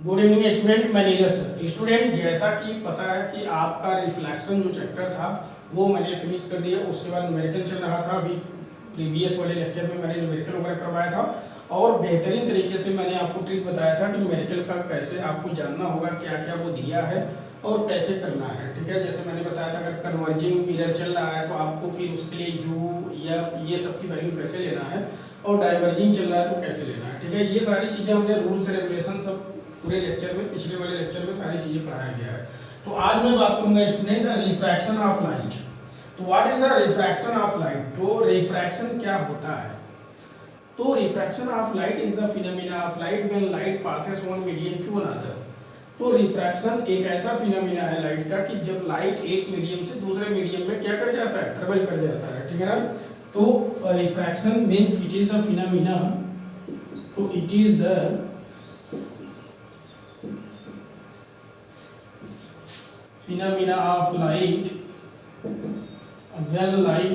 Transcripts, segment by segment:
Good evening student, manager sir. Student, जैसा कि पता है कि आपका रिफ्लेक्शन जो चैप्टर था वो मैंने फिनिश कर दिया। उसके बाद न्यूमेरिकल चल रहा था। अभी प्रीवियस वाले लेक्चर में मैंने न्यूमेरिकल वगैरह करवाया था और बेहतरीन तरीके से मैंने आपको ट्रिक बताया था कि न्यूमेरिकल का कैसे आपको जानना होगा, क्या क्या वो दिया है और कैसे करना है। ठीक है, जैसे मैंने बताया था अगर कन्वर्जिंग मिरर चल रहा है तो आपको फिर उसके लिए यू या ये सब की वैल्यू कैसे लेना है, और डाइवर्जिंग चल रहा है तो कैसे लेना है। ठीक है, ये सारी चीज़ें हमने रूल्स रेगुलेशन सब पूरे लेक्चर में, पिछले वाले लेक्चर में सारी चीज़ें पढ़ाया गया है। तो आज मैं बात करूंगा स्टूडेंट रिफ्रैक्शन ऑफ लाइट। तो what is the refraction of light? तो रिफ्रैक्शन क्या होता है? तो refraction of light is the phenomena of light when light passes one medium to another. तो रिफ्रैक्शन एक ऐसा फिनोमेना है लाइट का कि जब लाइट एक मीडियम से दूसरे मीडियम में क्या कर जाता है, ट्रेवल कर जाता है। ठीक है ना? तो refraction means it is the phenomena, तो it is the phenomena of light when light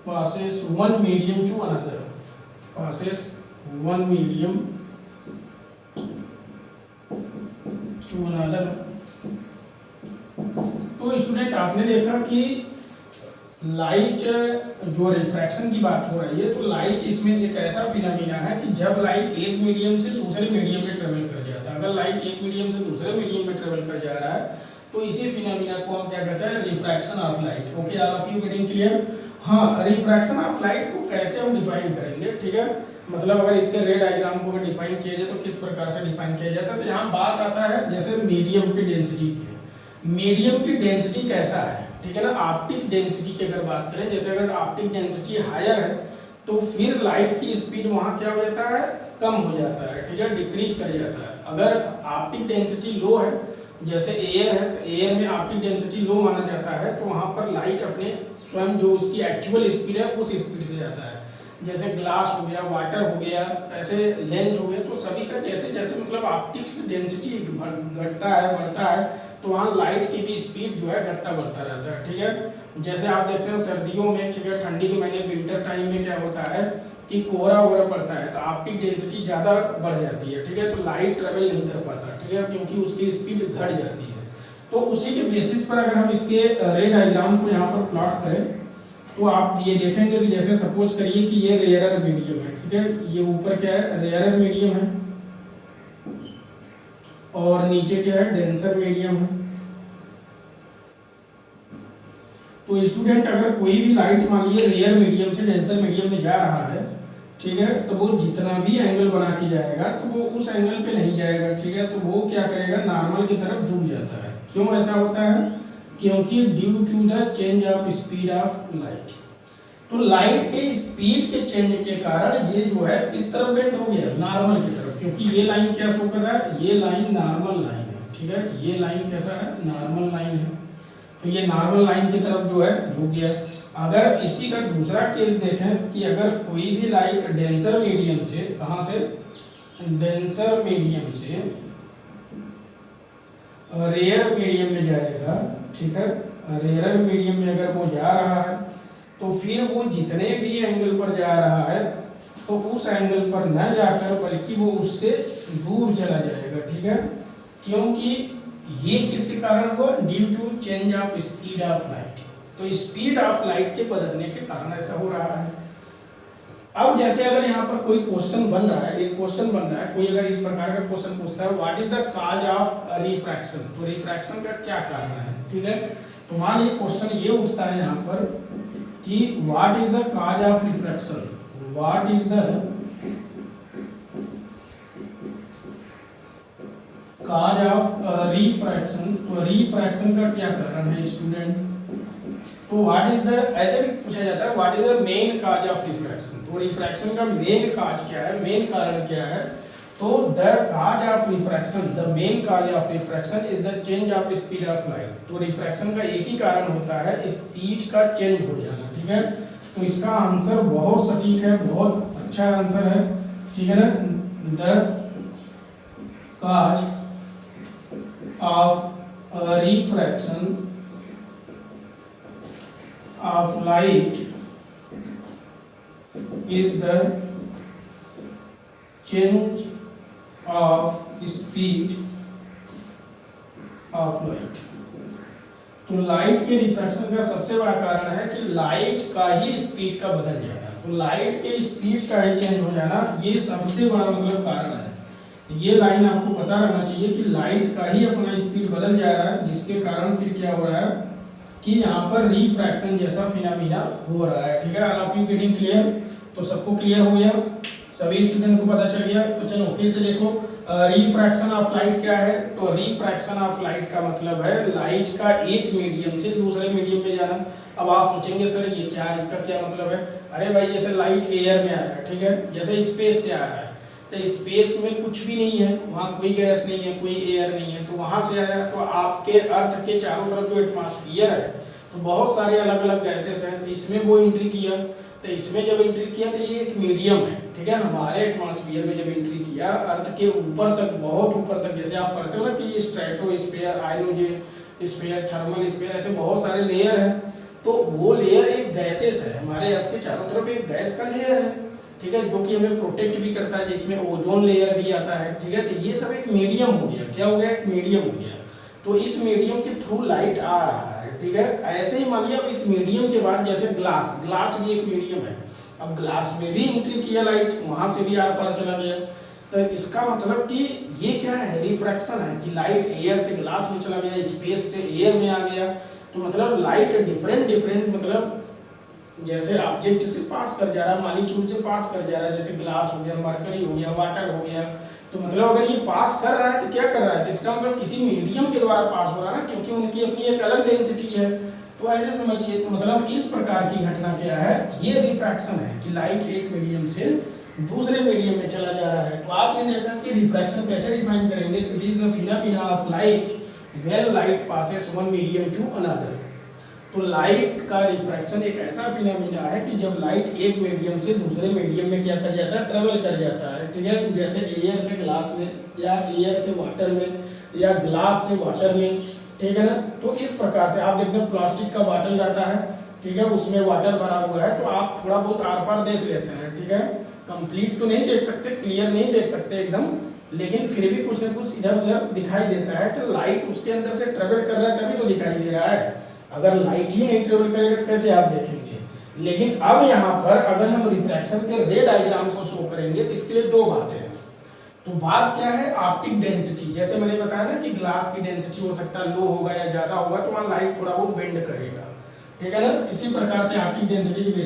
passes one medium to another, passes one medium to another। तो स्टूडेंट आपने देखा कि लाइट जो रिफ्रैक्शन की बात हो रही है, तो लाइट इसमें एक ऐसा फिनोमेना है कि जब लाइट एक मीडियम से दूसरे मीडियम में ट्रेवल कर जाता है, अगर लाइट एक मीडियम से दूसरे मीडियम में ट्रेवल कर जा रहा है तो इसी फिनोमेना को हम क्या कहते हैं, refraction of light. Okay, all of you getting clear? हाँ, रिफ्रैक्शन ऑफ लाइट को कैसे हम डिफाइन करेंगे? ठीक है, मतलब अगर इसके रे डायग्राम को डिफाइन किया जाए तो किस प्रकार से डिफाइन किया जाता है? तो यहाँ बात आता है जैसे मीडियम की डेंसिटी की। मीडियम की डेंसिटी कैसा है? ठीक है ना, ऑप्टिक डेंसिटी की अगर बात करें, जैसे अगर ऑप्टिक डेंसिटी हायर है तो फिर लाइट की स्पीड वहाँ क्या हो जाता है, कम हो जाता है। ठीक है, डिक्रीज कर जाता है। अगर ऑप्टिक डेंसिटी लो है, जैसे एयर है, तो एयर में ऑप्टिक डेंसिटी लो माना जाता है, तो वहाँ पर लाइट अपने स्वयं जो उसकी एक्चुअल स्पीड है उस स्पीड से जाता है। जैसे ग्लास हो गया, वाटर हो गया, ऐसे लेंस हो गया, तो सभी का जैसे जैसे मतलब ऑप्टिक्स डेंसिटी घटता है, बढ़ता है, तो वहाँ लाइट की भी स्पीड जो है घटता बढ़ता रहता है। ठीक है, जैसे आप देखते हैं सर्दियों में, ठीक है, ठंडी के महीने विंटर टाइम में क्या होता है कि कोहरा वगैरह पड़ता है तो ऑप्टिक डेंसिटी ज़्यादा बढ़ जाती है। ठीक है, तो लाइट ट्रेवल नहीं कर पाता। ठीक है, क्योंकि उसकी स्पीड घट जाती है। तो उसी के बेसिस पर अगर हम इसके रे डायग्राम को यहाँ पर प्लॉट करें तो आप ये देखेंगे कि जैसे सपोज करिए कि ये रेयरर मीडियम है। ठीक है, ये ऊपर क्या है, रेयरर मीडियम है, और नीचे क्या है, डेंसर मीडियम है। तो स्टूडेंट अगर कोई भी लाइट मान लीजिए रेयर मीडियम से डेंसर मीडियम में जा रहा है, ठीक है, तो वो जितना भी एंगल बना के जाएगा तो वो उस एंगल पे नहीं जाएगा। ठीक है, तो वो क्या करेगा, नॉर्मल की तरफ झुक जाता है। क्यों ऐसा होता है? क्योंकि due to the change of speed of light. तो लाइट के स्पीड के चेंज के कारण ये जो है इस तरफ बेंड हो गया, नॉर्मल की तरफ, क्योंकि ये लाइन क्या शो कर रहा है, ये लाइन नॉर्मल लाइन है। ठीक है, ये लाइन कैसा है, नॉर्मल लाइन है, तो ये नॉर्मल लाइन की तरफ जो है झुक गया। अगर इसी का दूसरा केस देखें कि अगर कोई भी लाइट डेंसर मीडियम से, कहाँ से, डेंसर मीडियम से रेयर मीडियम में जाएगा। ठीक है, रेयर मीडियम में अगर वो जा रहा है तो फिर वो जितने भी एंगल पर जा रहा है तो उस एंगल पर न जाकर बल्कि वो उससे दूर चला जाएगा। ठीक है, क्योंकि ये किसके कारण हुआ, due to change of speed of light. तो स्पीड ऑफ लाइट के बदलने के कारण ऐसा हो रहा है। अब जैसे अगर यहाँ पर कोई क्वेश्चन बन रहा है, एक क्वेश्चन बन रहा है, कोई अगर इस प्रकार का क्वेश्चन पूछता है, what is the cause of refraction, तो रिफ्रैक्शन का क्या कारण है? ठीक है, तो मान ये क्वेश्चन ये उठता है यहाँ पर कि what is the cause of refraction, what is the cause of refraction. तो रिफ्रैक्शन का क्या कारण है स्टूडेंट? तो व्हाट इज द, ऐसे भी पूछा जाता है what is the main cause of refraction. तो रिफ्रैक्शन का मेन काज क्या है, मेन कारण क्या है? तो the cause of refraction, the main cause of refraction is the change of speed of light. तो रिफ्रैक्शन का एक ही कारण होता है, स्पीड का चेंज हो जाना। ठीक है, तो इसका आंसर बहुत सटीक है, बहुत अच्छा आंसर है। ठीक है ना, the cause of refraction of light is the change of speed of light। तो लाइट के रिफ्रैक्शन का सबसे बड़ा कारण है कि लाइट का ही स्पीड का बदल जाना। तो लाइट के स्पीड का ही चेंज हो जाना ये सबसे बड़ा मतलब कारण है। तो ये लाइन आपको पता रहना चाहिए कि लाइट का ही अपना स्पीड बदल जा रहा है, जिसके कारण फिर क्या हो रहा है कि यहाँ पर रिफ्रैक्शन जैसा फिनोमेना हो रहा है। ठीक है, all of you getting clear? तो सबको क्लियर हो गया, सभी स्टूडेंट को पता चल गया। तो चलो फिर से देखो, रिफ्रैक्शन ऑफ लाइट क्या है? तो रिफ्रैक्शन ऑफ लाइट का मतलब है लाइट का एक मीडियम से दूसरे मीडियम में जाना। अब आप सोचेंगे सर ये क्या है, इसका क्या मतलब है? अरे भाई जैसे लाइट एयर में आया, ठीक है, जैसे स्पेस से आया है, तो स्पेस में कुछ भी नहीं है, वहाँ कोई गैस नहीं है, कोई एयर नहीं है, तो वहाँ से आया तो आपके अर्थ के चारों तरफ जो एटमॉस्फेयर है तो बहुत सारे अलग अलग गैसेस हैं, तो इसमें वो एंट्री किया, तो इसमें जब एंट्री किया तो ये एक मीडियम है। ठीक है, हमारे एटमॉस्फेयर में जब एंट्री किया अर्थ के ऊपर तक, बहुत ऊपर तक, जैसे आप पढ़ते हो ना कि स्ट्रेटोस्फीयर, आयोनोस्फीयर, थर्मल स्फीयर, ऐसे बहुत सारे लेयर हैं। तो वो लेयर एक गैसेस है, हमारे अर्थ के चारों तरफ एक गैस का लेयर है, ठीक है, जो कि हमें प्रोटेक्ट भी करता है, जिसमें ओजोन लेयर भी आता है। ठीक है, तो ये सब एक मीडियम हो गया। क्या हो गया? एक मीडियम हो गया। तो इस मीडियम के थ्रू लाइट आ रहा है। ठीक है, ऐसे ही मान लिया अब इस मीडियम के बाद जैसे ग्लास भी एक मीडियम है, अब ग्लास में भी एंट्री किया लाइट, वहां से भी आर पार चला गया। तो इसका मतलब कि ये क्या है? रिफ्रैक्शन है कि लाइट एयर से ग्लास में चला गया, स्पेस से एयर में आ गया। तो मतलब लाइट डिफरेंट मतलब जैसे ऑब्जेक्ट से पास कर जा रहा है, मॉलिक्यूल से पास कर जा रहा है, जैसे ग्लास हो गया, मरकरी हो गया, वाटर हो गया। तो मतलब अगर ये पास कर रहा है तो क्या कर रहा है? तो इसका मतलब किसी मीडियम के द्वारा पास हो रहा है ना, क्योंकि उनकी अपनी एक अलग डेंसिटी है। तो ऐसे समझिए, तो मतलब इस प्रकार की घटना क्या है? ये रिफ्रैक्शन है कि लाइट एक मीडियम से दूसरे मीडियम में चला जा रहा है। तो आपने देखा कि रिफ्रैक्शन कैसे डिफाइन करेंगे? तो it is the phenomena of light when light passes one medium to another. तो लाइट का रिफ्रैक्शन एक ऐसा फिनोमेना है कि जब लाइट एक मीडियम से दूसरे मीडियम में क्या कर जाता है? ट्रेवल कर जाता है। ठीक है, जैसे एयर से ग्लास में, या एयर से वाटर में, या ग्लास से वाटर में। ठीक है ना, तो इस प्रकार से आप देखते हैं प्लास्टिक का बॉटल रहता है, ठीक है, उसमें वाटर भरा हुआ है, तो आप थोड़ा बहुत आर पार देख लेते हैं। ठीक है, कंप्लीट तो नहीं देख सकते, क्लियर नहीं देख सकते एकदम, लेकिन फिर भी कुछ ना कुछ इधर उधर दिखाई देता है। तो लाइट उसके अंदर से ट्रेवल कर रहा है तभी तो दिखाई दे रहा है। अगर लाइट ही नहीं ट्रेवल करेगा तो कैसे आप देखेंगे? लेकिन अब यहाँ पर अगर हम रिफ्रैक्शन के रे डायग्राम को शो करेंगे तो इसके लिए दो बातें हैं। तो बात क्या है? Optic density. जैसे मैंने बताया ना कि ग्लास की डेंसिटी हो सकता है लो होगा या ज्यादा होगा, तो वहाँ लाइट थोड़ा बहुत बेंड करेगा। ठीक है ना, इसी प्रकार से ऑप्टिक डेंसिटी की